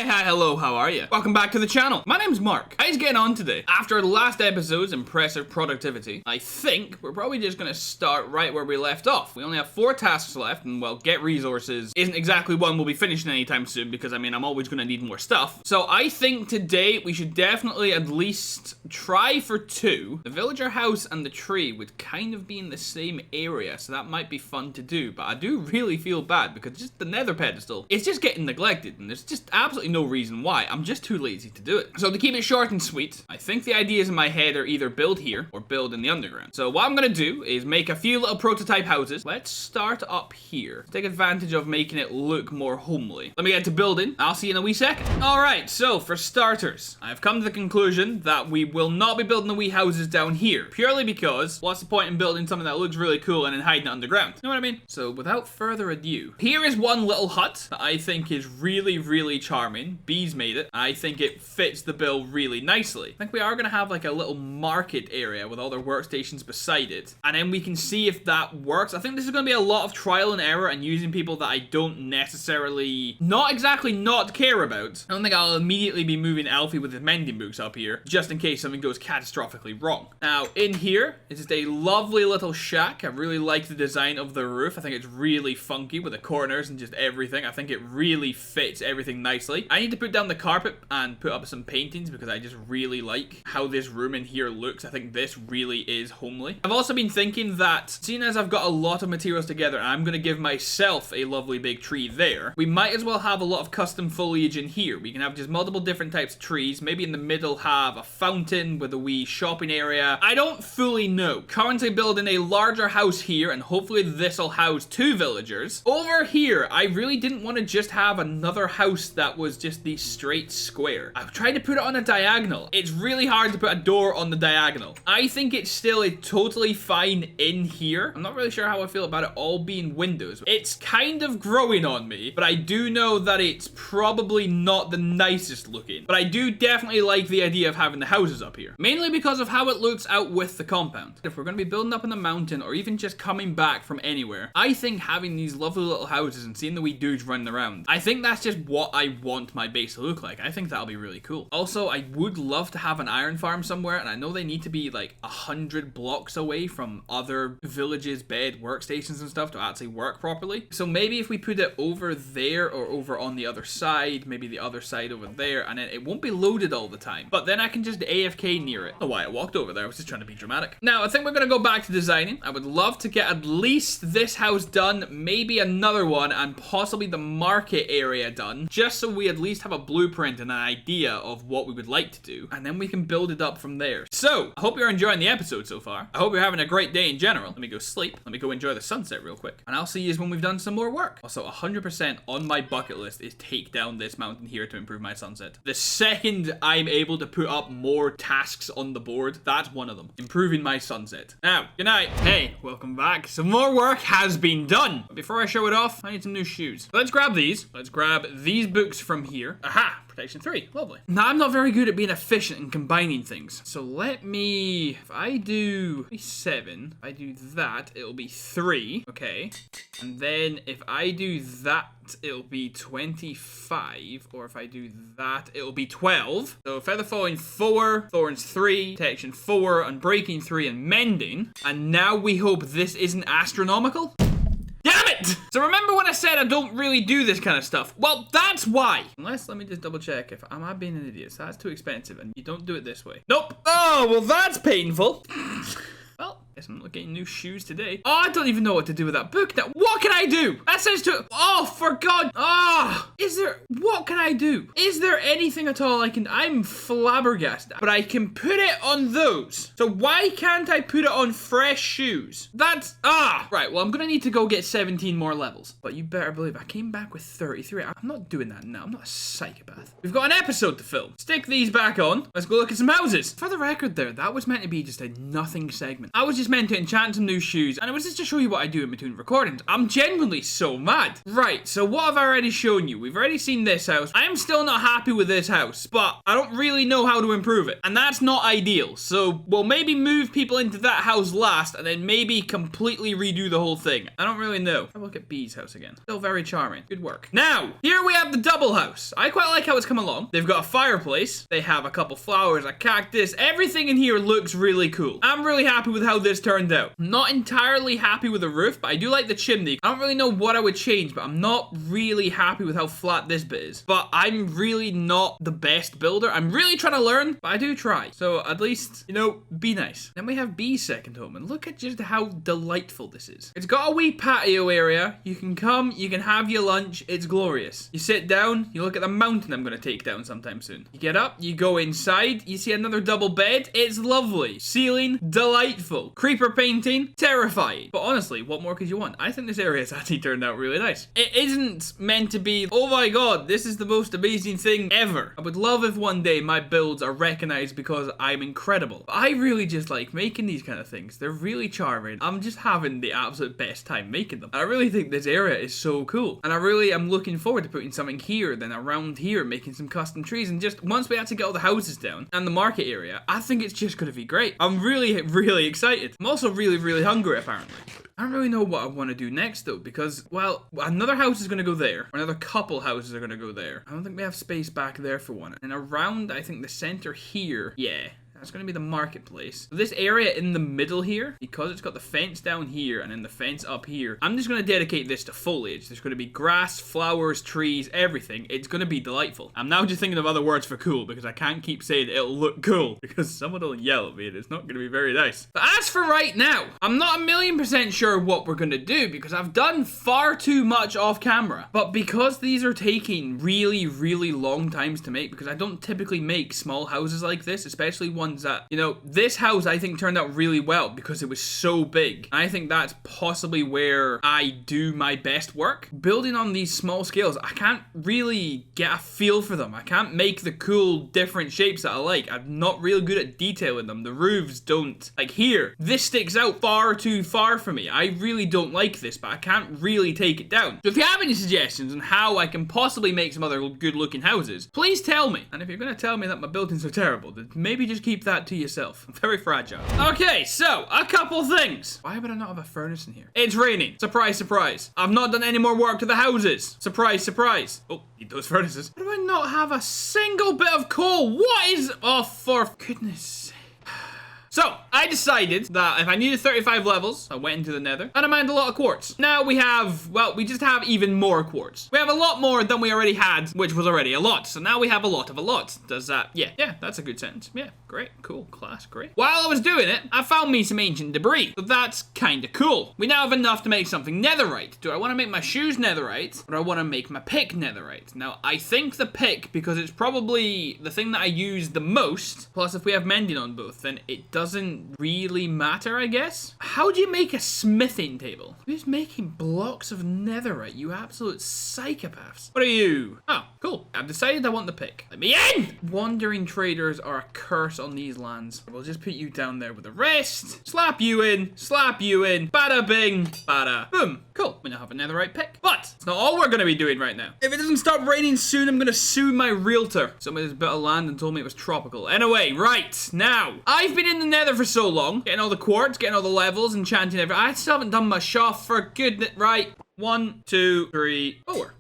Hi, hello, how are you? Welcome back to the channel. My name's Mark. How's getting on today? After the last episode's impressive productivity, I think we're probably just gonna start right where we left off. We only have 4 tasks left, and well, get resources isn't exactly one we'll be finishing anytime soon because, I mean, I'm always gonna need more stuff. So I think today we should definitely at least try for 2. The villager house and the tree would kind of be in the same area, so that might be fun to do, but I do really feel bad because just the nether pedestal, it's just getting neglected, and there's just absolutely no reason why. I'm just too lazy to do it. So to keep it short and sweet, I think the ideas in my head are either build here or build in the underground. So what I'm gonna do is make a few little prototype houses. Let's start up here. Take advantage of making it look more homely. Let me get to building. I'll see you in a wee second. Alright, so for starters, I've come to the conclusion that we will not be building the wee houses down here, purely because what's the point in building something that looks really cool and then hiding it underground? You know what I mean? So without further ado, here is one little hut that I think is really charming. Bees made it. I think it fits the bill really nicely. I think we are going to have like a little market area with all their workstations beside it, and then we can see if that works. I think this is going to be a lot of trial and error and using people that I don't necessarily, not exactly not care about. I don't think I'll immediately be moving Alfie with his mending books up here, just in case something goes catastrophically wrong. Now, in here is just a lovely little shack. I really like the design of the roof. I think it's really funky with the corners and just everything. I think it really fits everything nicely. I need to put down the carpet and put up some paintings because I just really like how this room in here looks. I think this really is homely. I've also been thinking that, seeing as I've got a lot of materials together and I'm going to give myself a lovely big tree there, we might as well have a lot of custom foliage in here. We can have just multiple different types of trees. Maybe in the middle have a fountain with a wee shopping area. I don't fully know. Currently building a larger house here, and hopefully this will house 2 villagers. Over here, I really didn't want to just have another house that was just the straight square. I've tried to put it on a diagonal. It's really hard to put a door on the diagonal. I think it's still totally fine in here. I'm not really sure how I feel about it all being windows. It's kind of growing on me, but I do know that it's probably not the nicest looking. But I do definitely like the idea of having the houses up here, mainly because of how it looks out with the compound. If we're going to be building up in the mountain or even just coming back from anywhere, I think having these lovely little houses and seeing the wee dudes running around, I think that's just what I want my base to look like. I think that'll be really cool. Also, I would love to have an iron farm somewhere, and I know they need to be like 100 blocks away from other villages, bed, workstations and stuff to actually work properly. So maybe if we put it over there or over on the other side, maybe the other side over there, and then it won't be loaded all the time. But then I can just AFK near it. I don't know why I walked over there. I was just trying to be dramatic. Now, I think we're going to go back to designing. I would love to get at least this house done, maybe another one, and possibly the market area done, just so we at least have a blueprint and an idea of what we would like to do, and then we can build it up from there. So, I hope you're enjoying the episode so far. I hope you're having a great day in general. Let me go sleep. Let me go enjoy the sunset real quick, and I'll see you when we've done some more work. Also, 100% on my bucket list is take down this mountain here to improve my sunset. The second I'm able to put up more tasks on the board, that's one of them. Improving my sunset. Now, good night. Hey, welcome back. Some more work has been done. But before I show it off, I need some new shoes. Let's grab these. Let's grab these books from here. Aha! Protection 3. Lovely. Now, I'm not very good at being efficient and combining things. So let me... If I do 7, if I do that, it'll be 3. Okay. And then if I do that, it'll be 25. Or if I do that, it'll be 12. So feather falling 4, thorns 3, protection 4, unbreaking 3, and mending. And now we hope this isn't astronomical. Damn it! So remember when I said I don't really do this kind of stuff? Well, that's why. Unless, let me just double check if am I being an idiot. So that's too expensive and you don't do it this way. Nope. Oh, well that's painful. Well, guess I'm not getting new shoes today. Oh, I don't even know what to do with that book now. What can I do? That says to... Oh, for God. Ah, is there... What can I do? Is there anything at all I can... I'm flabbergasted. But I can put it on those. So why can't I put it on fresh shoes? That's... Ah! Right, well, I'm gonna need to go get 17 more levels. But you better believe I came back with 33. I'm not doing that now. I'm not a psychopath. We've got an episode to film. Stick these back on. Let's go look at some houses. For the record there, that was meant to be just a nothing segment. I was just meant to enchant some new shoes, and it was just to show you what I do in between recordings. I'm genuinely so mad. Right, so what have I already shown you? We've already seen this house. I am still not happy with this house, but I don't really know how to improve it, and that's not ideal. So we'll maybe move people into that house last, and then maybe completely redo the whole thing. I don't really know. Have a look at B's house again. Still very charming. Good work. Now, here we have the double house. I quite like how it's come along. They've got a fireplace. They have a couple flowers, a cactus. Everything in here looks really cool. I'm really happy with how this turned out. I'm not entirely happy with the roof, but I do like the chimney. I don't really know what I would change, but I'm not really happy with how flat this bit is. But I'm really not the best builder. I'm really trying to learn, but I do try. So at least, you know, be nice. Then we have B's second home, and look at just how delightful this is. It's got a wee patio area. You can come, you can have your lunch. It's glorious. You sit down, you look at the mountain I'm going to take down sometime soon. You get up, you go inside, you see another double bed. It's lovely. Ceiling, delightful. Creeper painting, terrifying. But honestly, what more could you want? I think this area has actually turned out really nice. It isn't meant to be, oh my god, this is the most amazing thing ever. I would love if one day my builds are recognized because I'm incredible. But I really just like making these kind of things. They're really charming. I'm just having the absolute best time making them. And I really think this area is so cool. And I really am looking forward to putting something here, then around here, making some custom trees. And just once we actually get all the houses down and the market area, I think it's just going to be great. I'm really excited. I'm also really hungry, apparently. I don't really know what I want to do next, though, because, well, another house is going to go there. Another couple houses are going to go there. I don't think we have space back there for one. And around, I think, the center here, yeah. That's going to be the marketplace. So this area in the middle here, because it's got the fence down here and then the fence up here, I'm just going to dedicate this to foliage. There's going to be grass, flowers, trees, everything. It's going to be delightful. I'm now just thinking of other words for cool because I can't keep saying it'll look cool because someone will yell at me and it's not going to be very nice. But as for right now, I'm not 1,000,000% sure what we're going to do because I've done far too much off camera. But because these are taking really long times to make, because I don't typically make small houses like this, especially ones that, you know, this house I think turned out really well because it was so big. I think that's possibly where I do my best work. Building on these small scales, I can't really get a feel for them. I can't make the cool different shapes that I like. I'm not real good at detailing them. The roofs don't, like here, this sticks out far too far for me. I really don't like this, but I can't really take it down. So if you have any suggestions on how I can possibly make some other good looking houses, please tell me. And if you're going to tell me that my buildings are terrible, then maybe just keep that to yourself. I'm very fragile. Okay, so a couple things. Why would I not have a furnace in here? It's raining. Surprise, surprise. I've not done any more work to the houses. Surprise, surprise. Oh, need those furnaces. Why do I not have a single bit of coal? What is... Oh, for goodness sake. So, I decided that if I needed 35 levels, I went into the nether, and I mined a lot of quartz. Now we have, well, we just have even more quartz. We have a lot more than we already had, which was already a lot. So now we have a lot of a lot. Does that, yeah, that's a good sentence. Yeah, great, cool, class, great. While I was doing it, I found me some ancient debris. So that's kind of cool. We now have enough to make something netherite. Do I want to make my shoes netherite, or do I want to make my pick netherite? Now, I think the pick, because it's probably the thing that I use the most, plus if we have mending on both, then it doesn't really matter, I guess. How do you make a smithing table? Who's making blocks of netherite? You absolute psychopaths. What are you? Oh, cool. I've decided I want the pick. Let me in! Wandering traders are a curse on these lands. We'll just put you down there with the rest. Slap you in. Bada bing. Bada boom. Cool. We now have a netherite pick. But it's not all we're going to be doing right now. If it doesn't stop raining soon, I'm going to sue my realtor. Somebody's bit of land and told me it was tropical. Anyway, right. Now, I've been in the nether for so long. Getting all the quartz, getting all the levels, enchanting everything. I still haven't done my shop for goodness. Right. 1, 2, 3, 4.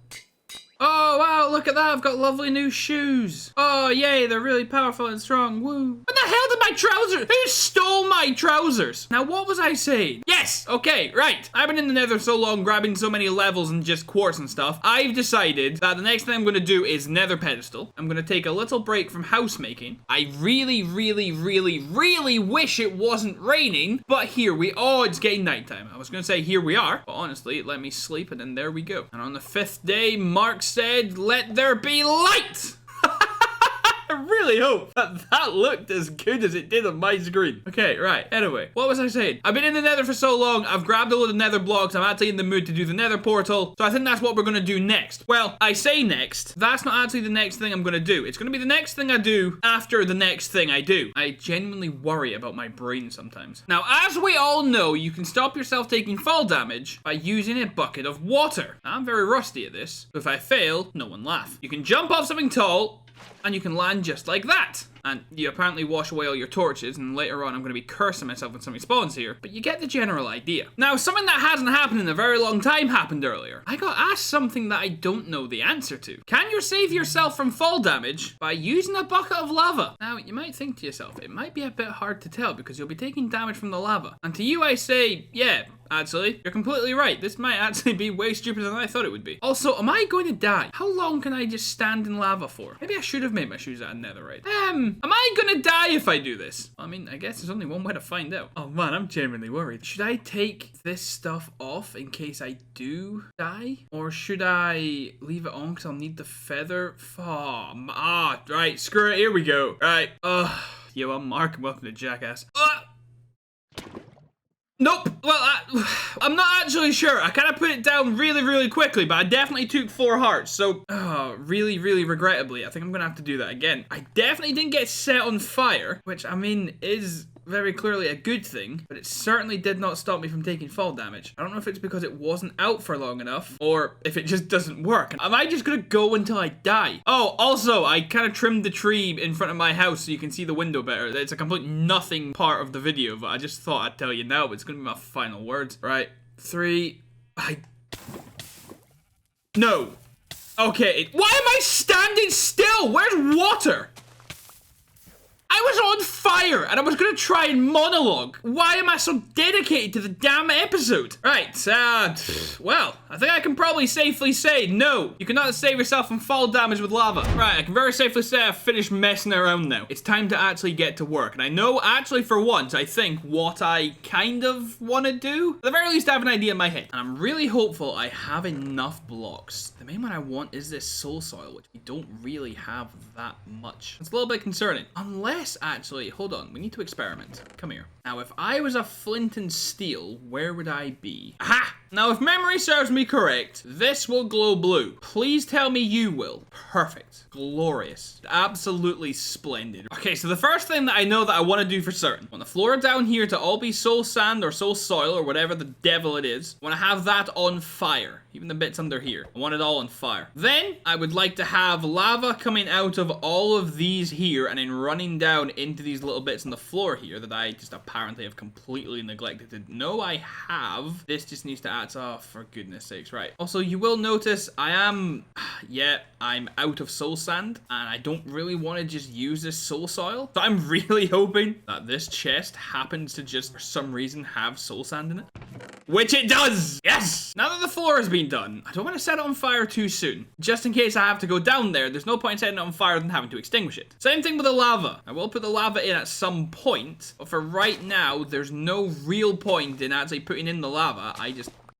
Oh, wow, look at that. I've got lovely new shoes. Oh, yay, they're really powerful and strong. Woo. What the hell did my trousers? Who stole my trousers? Now, what was I saying? Yes, okay, right. I've been in the nether so long, grabbing so many levels and just quartz and stuff. I've decided that the next thing I'm going to do is nether pedestal. I'm going to take a little break from house making. I really wish it wasn't raining, but here we... Oh, it's getting nighttime. I was going to say here we are, but honestly, let me sleep and then there we go. And on the 5th day, Mark said, let there be light. I really hope that that looked as good as it did on my screen. Okay, right. Anyway, what was I saying? I've been in the nether for so long. I've grabbed a load of nether blocks. I'm actually in the mood to do the nether portal. So I think that's what we're going to do next. Well, I say next. That's not actually the next thing I'm going to do. It's going to be the next thing I do after the next thing I do. I genuinely worry about my brain sometimes. Now, as we all know, you can stop yourself taking fall damage by using a bucket of water. Now, I'm very rusty at this. So if I fail, no one laugh. You can jump off something tall, and you can land just like that. And you apparently wash away all your torches, and later on I'm going to be cursing myself when something spawns here. But you get the general idea. Now, something that hasn't happened in a very long time happened earlier. I got asked something that I don't know the answer to. Can you save yourself from fall damage by using a bucket of lava? Now, you might think to yourself, it might be a bit hard to tell because you'll be taking damage from the lava. And to you I say, yeah, actually, you're completely right. This might actually be way stupider than I thought it would be. Also, am I going to die? How long can I just stand in lava for? Maybe I should have made my shoes out of netherite. Am I gonna die if I do this? I mean, I guess there's only one way to find out. Oh man, I'm genuinely worried. Should I take this stuff off in case I do die? Or should I leave it on because I'll need the feather? Right, screw it, here we go. Right, yo, I'm Mark and welcome to Jackass. Nope. Well, I'm not actually sure. I kind of put it down really, really quickly, but I definitely took 4 hearts. So, really, really regrettably, I think I'm going to have to do that again. I definitely didn't get set on fire, which, I mean, is very clearly a good thing, but it certainly did not stop me from taking fall damage. I don't know if it's because it wasn't out for long enough, or if it just doesn't work. Am I just gonna go until I die? Oh, also, I kind of trimmed the tree in front of my house so you can see the window better. It's a complete nothing part of the video, but I just thought I'd tell you now, but it's gonna be my final words. Right, 3, no. Okay, why am I standing still? Where's water? I was on fire and I was gonna try and monologue. Why am I so dedicated to the damn episode? Right, well, I think I can probably safely say no. You cannot save yourself from fall damage with lava. Right, I can very safely say I've finished messing around now. It's time to actually get to work. And I know actually for once, I think what I kind of want to do. At the very least, I have an idea in my head. And I'm really hopeful I have enough blocks. The main one I want is this soul soil, which we don't really have that much. It's a little bit concerning. Unless actually, hold on, we need to experiment. Come here. Now, if I was a flint and steel, where would I be? Aha! Now, if memory serves me correct, this will glow blue. Please tell me you will. Perfect. Glorious. Absolutely splendid. Okay, so the first thing that I know that I want to do for certain, I want the floor down here to all be soul sand or soul soil or whatever the devil it is. I want to have that on fire. Even the bits under here. I want it all on fire. Then, I would like to have lava coming out of all of these here and then running down into these little bits on the floor here that I just apparently have completely neglected to know I have. This just needs to add, oh, for goodness sakes, right. Also, you will notice I'm out of soul sand and I don't really want to just use this soul soil. So I'm really hoping that this chest happens to just, for some reason, have soul sand in it. Which it does! Yes! Now that the floor has been done, I don't want to set it on fire too soon. Just in case I have to go down there, there's no point in setting it on fire than having to extinguish it. Same thing with the lava. I will put the lava in at some point, but for right now, there's no real point in actually putting in the lava.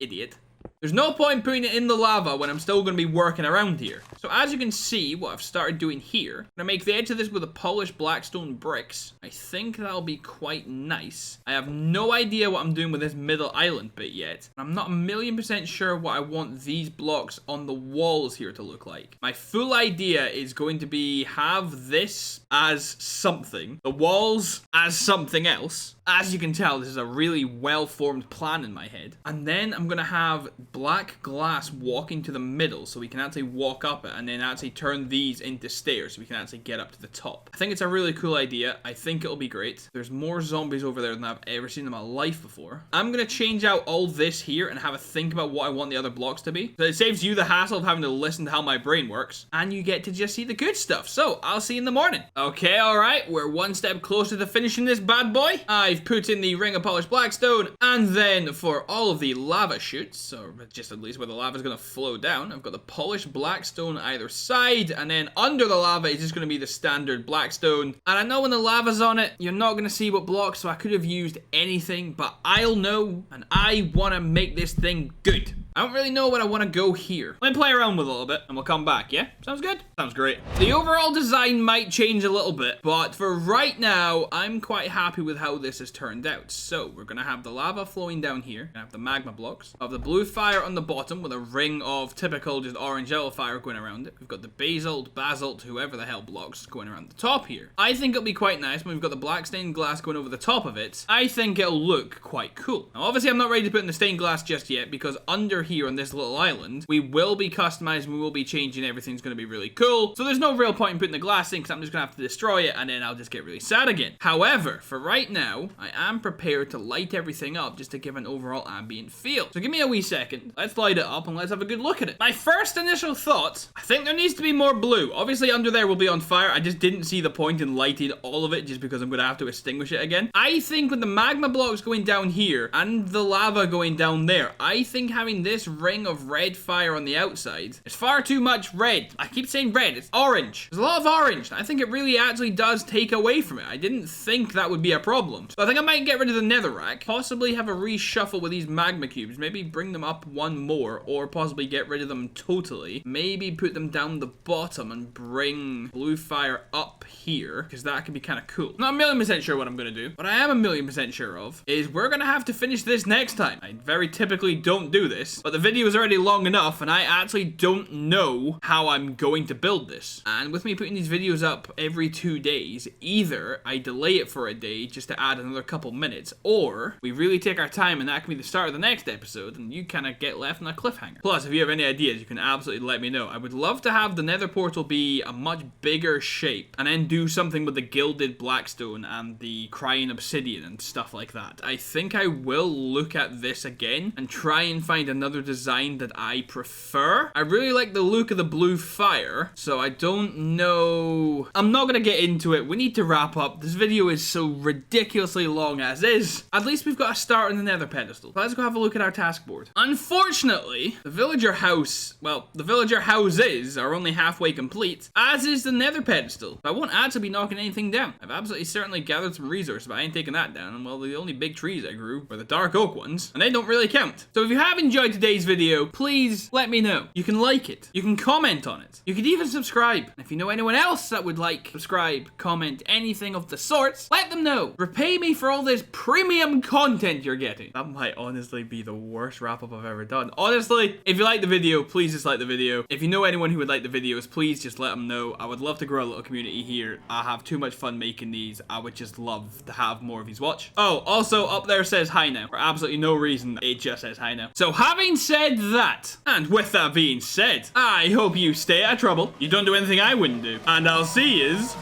Idiot. There's no point putting it in the lava when I'm still going to be working around here. So as you can see, what I've started doing here, I'm going to make the edge of this with a polished blackstone bricks. I think that'll be quite nice. I have no idea what I'm doing with this middle island bit yet. I'm not 1,000,000% sure what I want these blocks on the walls here to look like. My full idea is going to be have this as something, the walls as something else. As you can tell, this is a really well-formed plan in my head. And then I'm going to have black glass walking to the middle so we can actually walk up it and then actually turn these into stairs so we can actually get up to the top. I think it's a really cool idea. I think it'll be great. There's more zombies over there than I've ever seen in my life before. I'm going to change out all this here and have a think about what I want the other blocks to be. So it saves you the hassle of having to listen to how my brain works. And you get to just see the good stuff. So I'll see you in the morning. Okay, alright. We're one step closer to finishing this bad boy. I've put in the ring of polished blackstone, and then for all of the lava chutes, or just at least where the lava is going to flow down, I've got the polished blackstone either side, and then under the lava is just going to be the standard blackstone. And I know when the lava's on it, you're not going to see what blocks, so I could have used anything, but I'll know, and I want to make this thing good. I don't really know what I want to go here. Let me play around with it a little bit and we'll come back, yeah? Sounds good? Sounds great. The overall design might change a little bit, but for right now, I'm quite happy with how this has turned out. So we're gonna have the lava flowing down here. We're gonna have the magma blocks. Of the blue fire on the bottom with a ring of typical just orange yellow fire going around it. We've got the basalt, whoever the hell blocks going around the top here. I think it'll be quite nice when we've got the black stained glass going over the top of it. I think it'll look quite cool. Now obviously I'm not ready to put in the stained glass just yet because under here on this little island, we will be customizing, we will be changing, everything's gonna be really cool. So there's no real point in putting the glass in because I'm just gonna have to destroy it and then I'll just get really sad again. However, for right now, I am prepared to light everything up just to give an overall ambient feel. So give me a wee second. Let's light it up and let's have a good look at it. My first initial thought, I think there needs to be more blue. Obviously under there will be on fire. I just didn't see the point in lighting all of it just because I'm gonna have to extinguish it again. I think with the magma blocks going down here and the lava going down there, I think having this ring of red fire on the outside is far too much red. I keep saying red, it's orange. There's a lot of orange. I think it really actually does take away from it. I didn't think that would be a problem. So I think I might get rid of the netherrack, possibly have a reshuffle with these magma cubes, maybe bring them up one more, or possibly get rid of them totally. Maybe put them down the bottom and bring blue fire up here, because that could be kind of cool. Not 1,000,000% sure what I'm going to do. What I am 1,000,000% sure of is we're going to have to finish this next time. I very typically don't do this, but the video is already long enough and I actually don't know how I'm going to build this. And with me putting these videos up every 2 days, either I delay it for a day just to add another couple minutes, or we really take our time and that can be the start of the next episode and you kind of get left on a cliffhanger. Plus, if you have any ideas, you can absolutely let me know. I would love to have the Nether Portal be a much bigger shape and then do something with the gilded blackstone and the crying obsidian and stuff like that. I think I will look at this again and try and find another design that I prefer. I really like the look of the blue fire, so I don't know. I'm not gonna get into it. We need to wrap up. This video is so ridiculously long as is. At least we've got a start on the nether pedestal. Let's go have a look at our task board. Unfortunately, the villager house, well, the villager houses are only halfway complete, as is the nether pedestal. I won't actually be knocking anything down. I've absolutely certainly gathered some resources, but I ain't taking that down. And well, the only big trees I grew were the dark oak ones, and they don't really count. So if you have enjoyed today's video, please let me know. You can like it. You can comment on it. You could even subscribe. And if you know anyone else that would like, subscribe, comment, anything of the sorts, let them know. Repay me for all this premium content you're getting. That might honestly be the worst wrap-up I've ever done. Honestly, if you like the video, please just like the video. If you know anyone who would like the videos, please just let them know. I would love to grow a little community here. I have too much fun making these. I would just love to have more of these watch. Oh, also up there says hi now. For absolutely no reason, it just says hi now. So having said that, and with that being said, I hope you stay out of trouble. You don't do anything I wouldn't do. And I'll see yous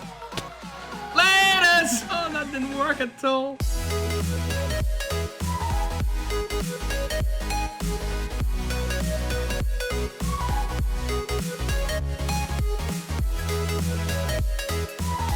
later. Oh, that didn't work at all.